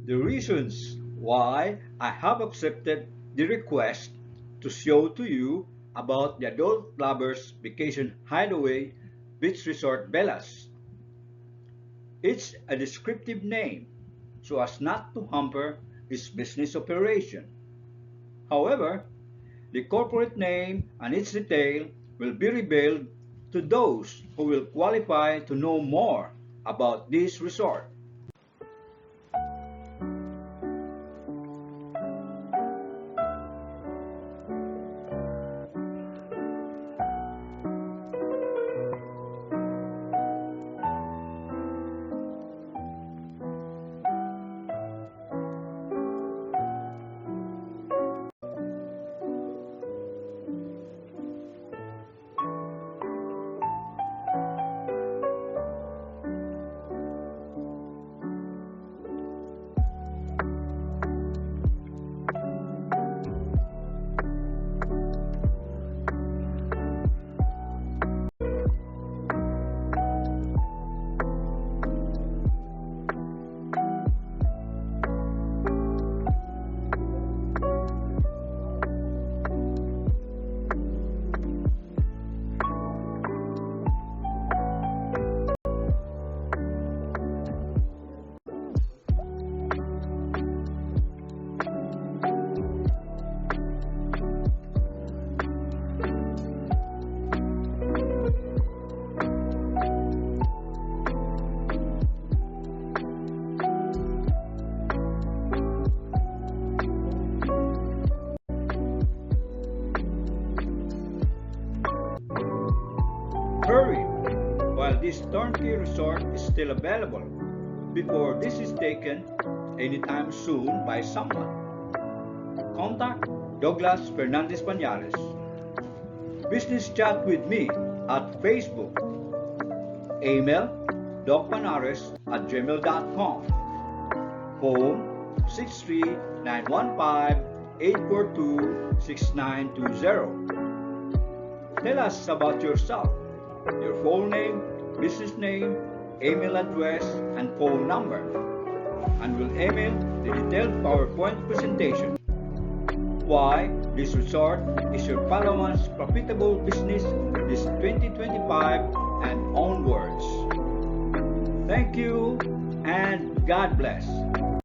The reasons why I have accepted the request to show to you about the Adult Lovers Vacation Hideaway Beach Resort Bellas. It's a descriptive name so as not to hamper its business operation. However, the corporate name and its detail will be revealed to those who will qualify to know more about this resort. Hurry while this turnkey resort is still available before this is taken anytime soon by someone. Contact Douglas Fernandez Pañales. Business chat with me at Facebook. Email docpanares@gmail.com. Phone 63915-842-6920. Tell us about yourself, your full name, business name, email address, and phone number, and we'll email the detailed PowerPoint presentation. Why this resort is your Palawan's profitable business this 2025 and onwards. Thank you and God bless.